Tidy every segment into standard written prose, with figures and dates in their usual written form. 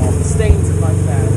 off. It stains it like that.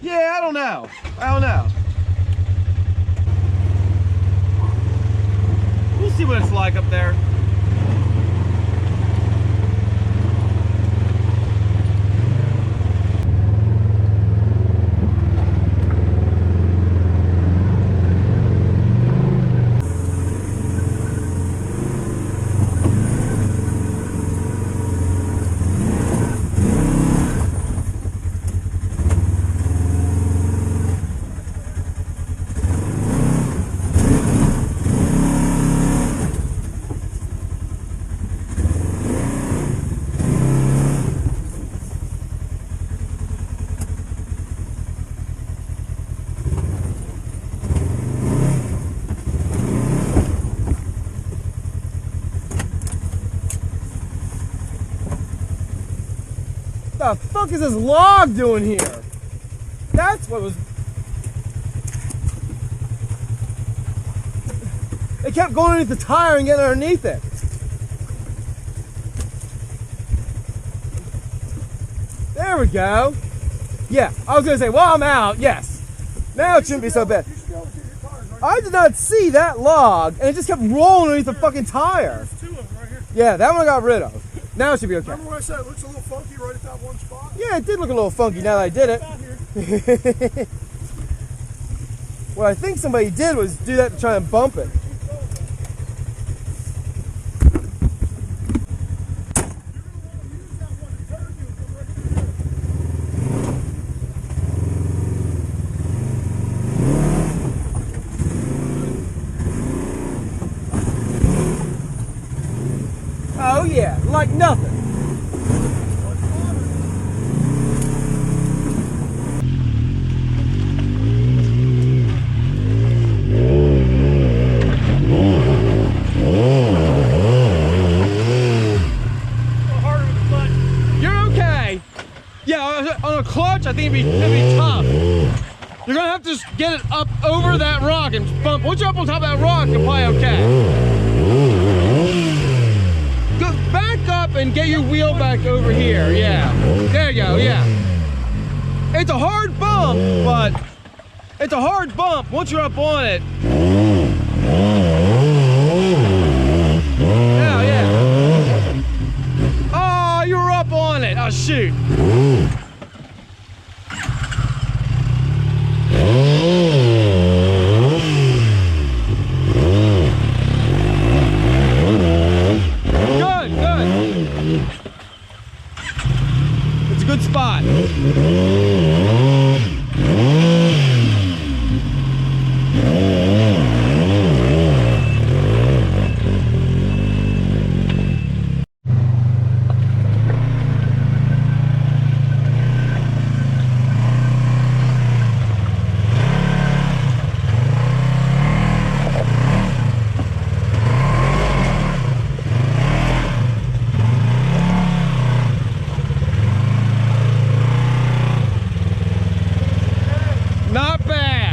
Yeah, I don't know. We'll see what it's like up there. What the fuck is this log doing here? That's what was... It kept going underneath the tire and getting underneath it. There we go. Yeah, I was gonna say, well, I'm out, yes. Now it shouldn't be so bad. I did not see that log, and it just kept rolling underneath the fucking tire. There's two of them right here. Yeah, that one I got rid of. Now it should be okay. Remember when I said it looks a little funky right at that one spot? Yeah, it did look a little funky now that I did it. What I think somebody did was do that to try and bump it. Oh yeah, like nothing. On a clutch, I think it'd be tough. You're gonna have to just get it up over that rock and bump. Once you're up on top of that rock, you're probably okay. Go back up and get your wheel back over here. Yeah, there you go. Yeah, it's a hard bump, but it's a hard bump once you're up on it. Yeah, yeah. shoot. Good, good. It's a good spot. Not bad.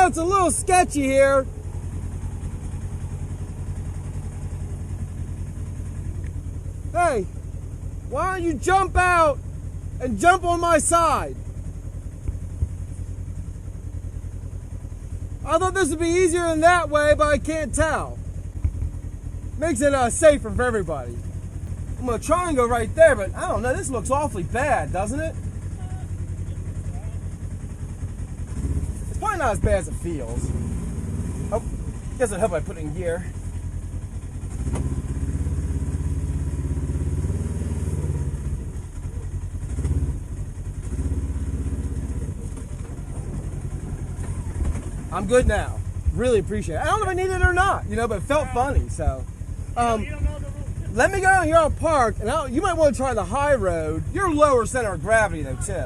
It's a little sketchy here. Hey, why don't you jump out and jump on my side? I thought this would be easier than that way, but I can't tell. Makes it safer for everybody. I'm gonna try and go right there, but I don't know, this looks awfully bad, doesn't it? Probably not as bad as it feels. Oh, guess it helped by putting in gear. I'm good now. Really appreciate it. I don't know if I need it or not, you know, but it felt funny. So, let me go down here on park, and you might want to try the high road. You're lower center of gravity though too.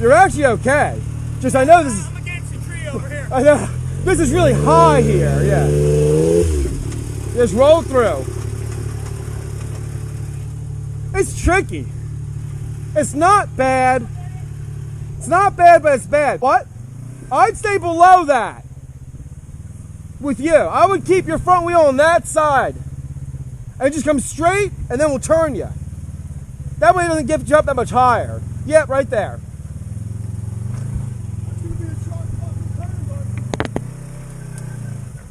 You're actually okay. Just I know this is. I'm against the tree over here. I know this is really high here. Yeah. Just roll through. It's tricky. It's not bad. It's not bad, but it's bad. What? I'd stay below that. With you, I would keep your front wheel on that side, and just come straight, and then we'll turn you. That way it doesn't get you up that much higher. Yep, right there.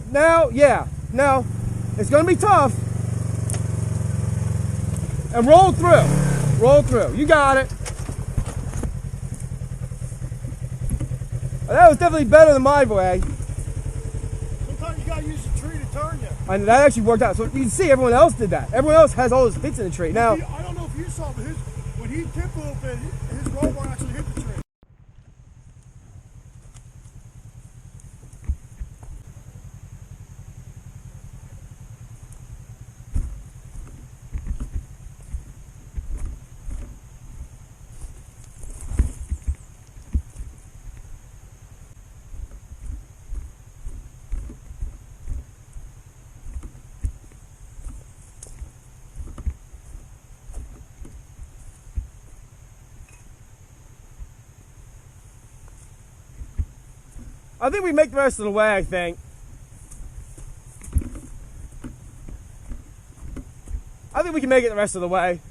Now, yeah, no, it's going to be tough. And roll through. Roll through. You got it. That was definitely better than my way. Sometimes you got to use the tree to turn you. And that actually worked out. So you can see everyone else did that. Everyone else has all those hits in the tree. Now, I don't know if you saw, but when he tip opened, his roll bar actually hit the tree. I think we make the rest of the way, I think. I think we can make it the rest of the way.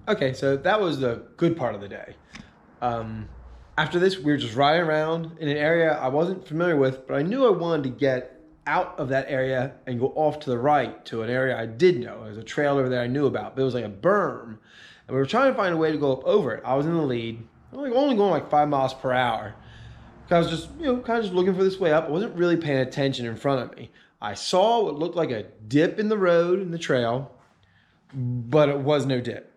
Okay, so that was the good part of the day. After this, we were just riding around in an area I wasn't familiar with, but I knew I wanted to get out of that area and go off to the right to an area I did know. There was a trail over there I knew about, but it was like a berm. And we were trying to find a way to go up over it. I was in the lead, only going like 5 miles per hour. I was just, kind of just looking for this way up. I wasn't really paying attention in front of me. I saw what looked like a dip in the road, in the trail, but it was no dip.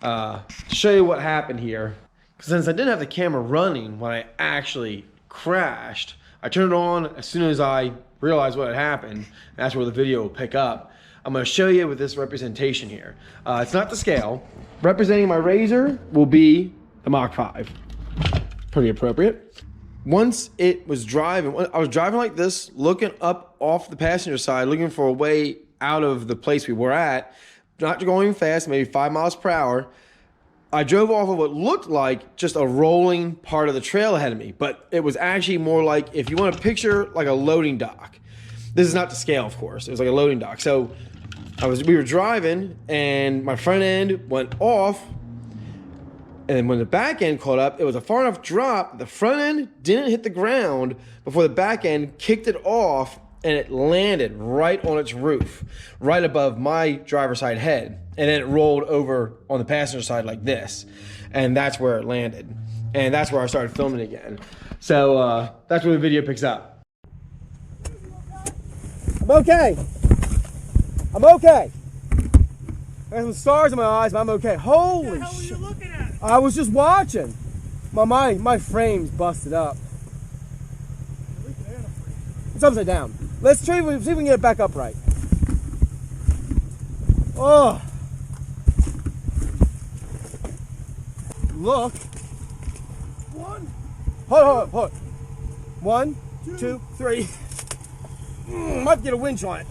To show you what happened here, since I didn't have the camera running when I actually crashed, I turned it on as soon as I realized what had happened. That's where the video will pick up. I'm going to show you with this representation here. It's not to scale. Representing my RZR will be the Mach 5. Pretty appropriate. Once it was driving, I was driving like this, looking up off the passenger side, looking for a way out of the place we were at. Not going fast, maybe 5 miles per hour. I drove off of what looked like just a rolling part of the trail ahead of me, but it was actually more like, if you want to picture like a loading dock. This is not to scale, of course. It was like a loading dock. So we were driving and my front end went off, and then when the back end caught up, it was a far enough drop. The front end didn't hit the ground before the back end kicked it off, and it landed right on its roof, right above my driver's side head. And then it rolled over on the passenger side like this. And that's where it landed. And that's where I started filming again. So that's where the video picks up. I'm okay. I'm okay. I got some stars in my eyes, but I'm okay. Holy shit. What the hell were you looking at? I was just watching. My frame's busted up. It's upside down. Let's try, see if we can get it back upright. Oh. Look. Hold on. 1, 2, 3. Might get a winch on it.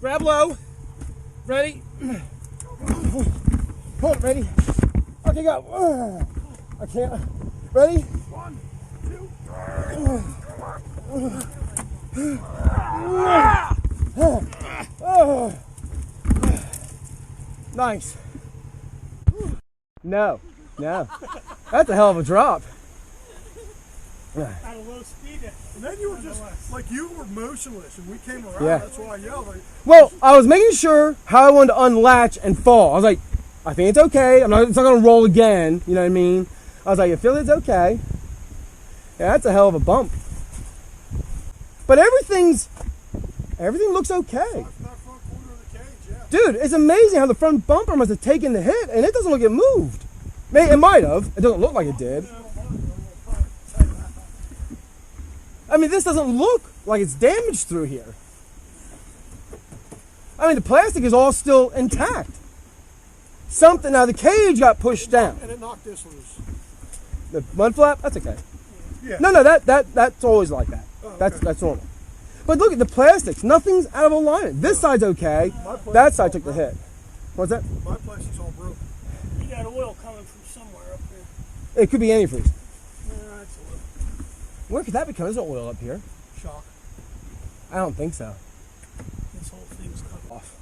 Grab low. Ready? Hold it, ready? Okay, go. I can't. Ready? 1, 2, 3. Nice. No. That's a hell of a drop. At a low speed. And then you were just, like, you were motionless, and we came around, yeah. That's why I yelled. Like, well, I was making sure how I wanted to unlatch and fall. I was like, I think it's okay. It's not going to roll again. You know what I mean? I was like, I feel it's okay. Yeah, that's a hell of a bump. But everything looks okay. Dude, it's amazing how the front bumper must have taken the hit, and it doesn't look like it moved. It might have. It doesn't look like it did. I mean, this doesn't look like it's damaged through here. I mean, the plastic is all still intact. Now the cage got pushed down. And it knocked this loose. The mud flap? That's okay. Yeah. No, that's always like that. Oh, okay. That's normal. But look at the plastics. Nothing's out of alignment. This side's okay. That side took the hit. What's that? My plastic's all broken. You got oil coming from somewhere up here. It could be antifreeze. Yeah, that's oil. Where could that be coming? There's no oil up here. Shock. I don't think so. This whole thing's cut off.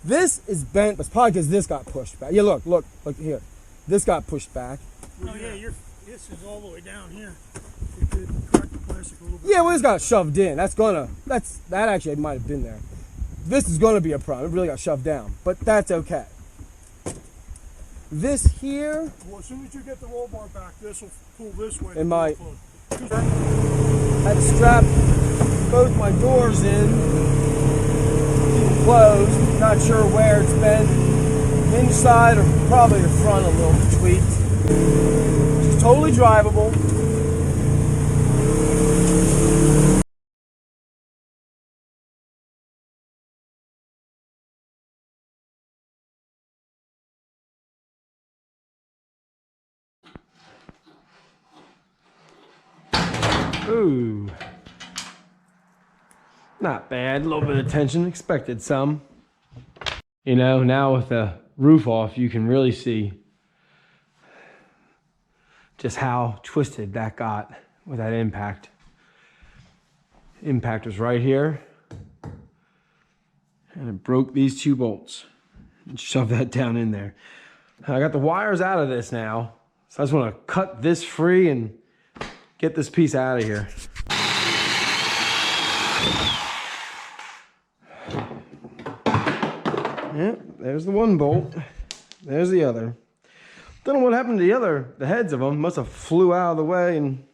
This is bent, but it's probably because this got pushed back. Yeah, look here. This got pushed back. Oh yeah, this is all the way down here. It did crack the plastic a little bit. Yeah, we just got shoved in. That actually might have been there. This is gonna be a problem. It really got shoved down, but that's okay. This here. Well, as soon as you get the roll bar back, this will pull this way. It might. I had to strap both my doors in, keep them closed. Not sure where it's been. Inside or probably the front a little tweaked. She's totally drivable. Ooh. Not bad. A little bit of tension. Expected some. You know, now with the roof off, you can really see just how twisted that got with that impact. Impact was right here. And it broke these 2 bolts and shoved that down in there. I got the wires out of this now. So I just want to cut this free and get this piece out of here. Yep, there's the 1 bolt. There's the other. Don't know what happened to the heads of them. Must have flew out of the way and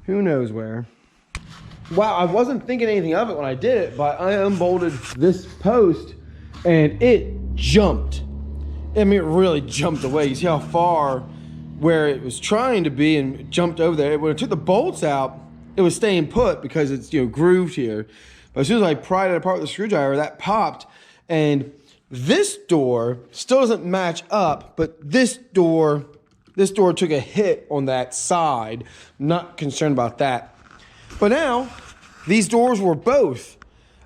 who knows where. Wow, I wasn't thinking anything of it when I did it, but I unbolted this post and it jumped. I mean, it really jumped away. You see how far where it was trying to be and it jumped over there. When I took the bolts out, it was staying put because it's, you know, grooved here. But as soon as I pried it apart with a screwdriver, that popped. And this door still doesn't match up, but this door took a hit on that side. Not concerned about that. But now, these doors were both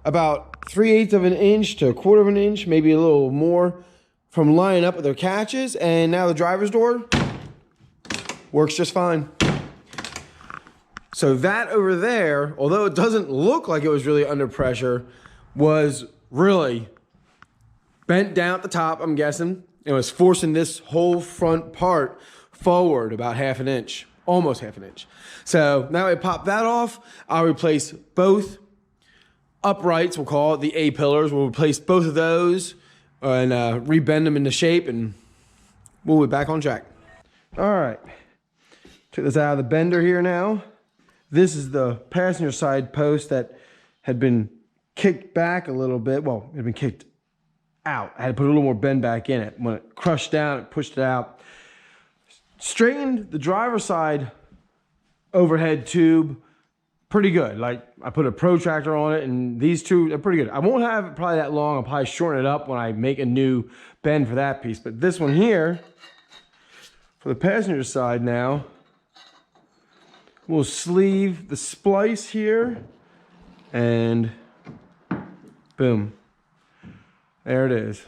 about 3/8 of an inch to 1/4 of an inch, maybe a little more, from lining up with their catches. And now the driver's door works just fine. So that over there, although it doesn't look like it was really under pressure, was really bent down at the top, I'm guessing. It was forcing this whole front part forward about 1/2 an inch, almost 1/2 an inch. So now I pop that off. I'll replace both uprights, we'll call it the A-pillars. We'll replace both of those and rebend them into shape, and we'll be back on track. All right. Took this out of the bender here now. This is the passenger side post that had been kicked back a little bit. Well, it had been kicked out. I had to put a little more bend back in it. When it crushed down, it pushed it out. Straightened the driver's side overhead tube pretty good. Like, I put a protractor on it, and these two are pretty good. I won't have it probably that long. I'll probably shorten it up when I make a new bend for that piece. But this one here, for the passenger side now, we'll sleeve the splice here, and boom. There it is.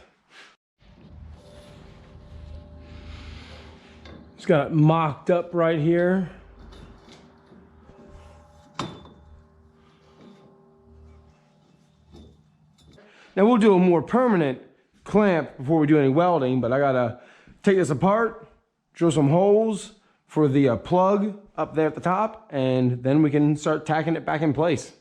Just got it mocked up right here. Now we'll do a more permanent clamp before we do any welding, but I gotta take this apart, drill some holes for the plug up there at the top, and then we can start tacking it back in place.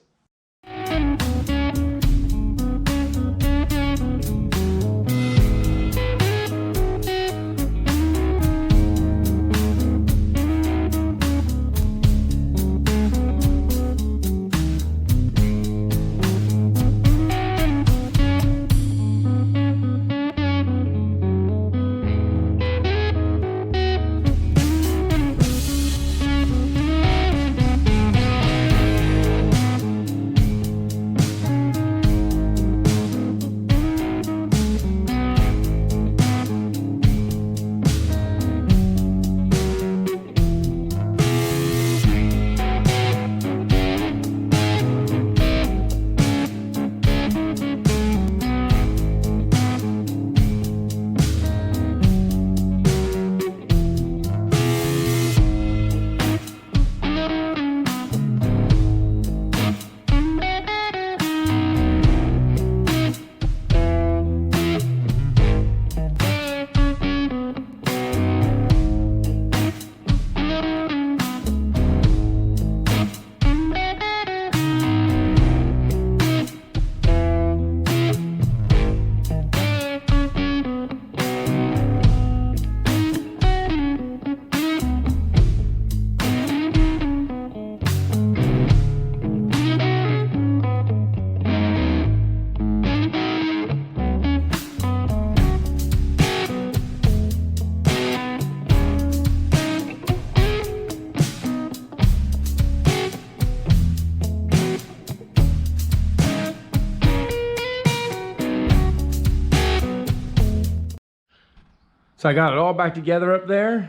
So I got it all back together up there.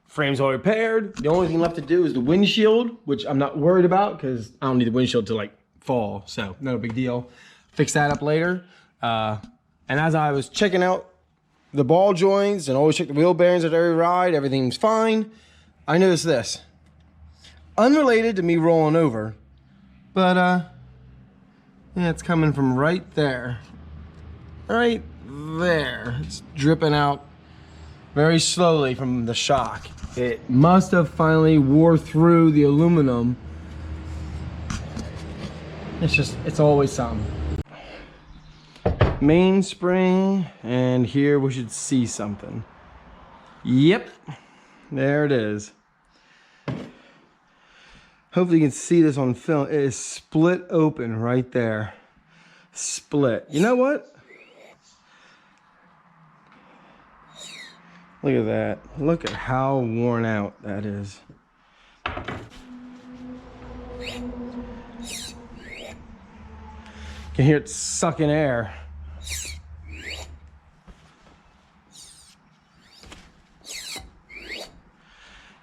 Frame's all repaired. The only thing left to do is the windshield, which I'm not worried about because I don't need the windshield to like fall, so not a big deal. Fix that up later. And as I was checking out the ball joints and always check the wheel bearings at every ride, everything's fine. I noticed this. Unrelated to me rolling over, but yeah, it's coming from right there. Right there. It's dripping out very slowly from the shock. It must have finally wore through the aluminum. It's always something. Mainspring, and here we should see something. Yep, there it is. Hopefully you can see this on film. It is split open right there. Split. You know what? Look at that. Look at how worn out that is. You can hear it sucking air.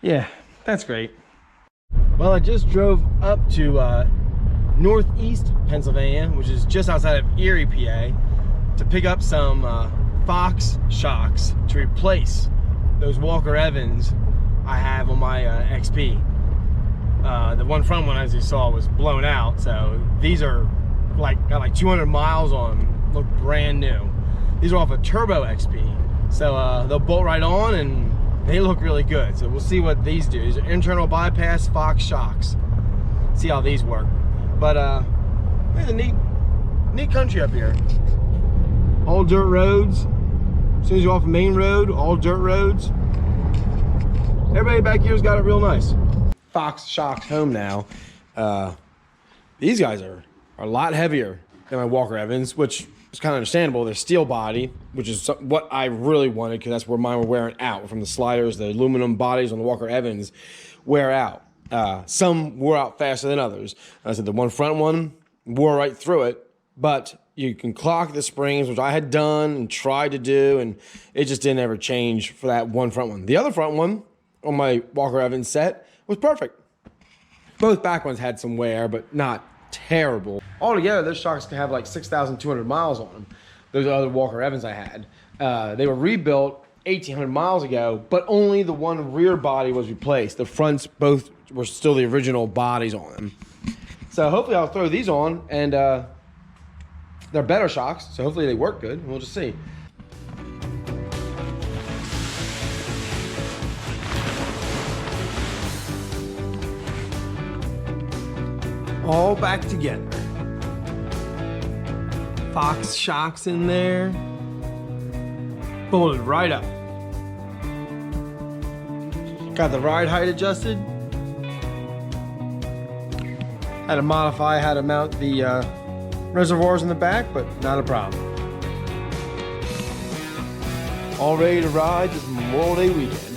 Yeah, that's great. Well, I just drove up to northeast Pennsylvania, which is just outside of Erie, PA, to pick up some Fox shocks to replace those Walker Evans I have on my XP. The one front one, as you saw, was blown out, so these are got like 200 miles on them, look brand new. These are off a turbo XP, so they'll bolt right on and they look really good. So we'll see what these do. These are internal bypass Fox shocks. See how these work. But there's a neat country up here. All dirt roads. As soon as you're off a main road, all dirt roads. Everybody back here's got it real nice. Fox shocks home now. These guys are a lot heavier than my Walker Evans, which is kind of understandable. They're steel body, which is what I really wanted because that's where mine were wearing out. From the sliders, the aluminum bodies on the Walker Evans wear out. Some wore out faster than others. I said the one front one wore right through it, but you can clock the springs, which I had done and tried to do, and it just didn't ever change for that one front one. The other front one on my Walker Evans set was perfect. Both back ones had some wear, but not terrible. Altogether, those shocks can have like 6,200 miles on them. Those other Walker Evans I had. They were rebuilt 1,800 miles ago, but only the one rear body was replaced. The fronts both were still the original bodies on them. So hopefully I'll throw these on, and they're better shocks, so hopefully they work good. We'll just see. All back together. Fox shocks in there. Bolted right up. Got the ride height adjusted. Had to modify how to mount the reservoirs in the back, but not a problem. All ready to ride this Memorial Day weekend.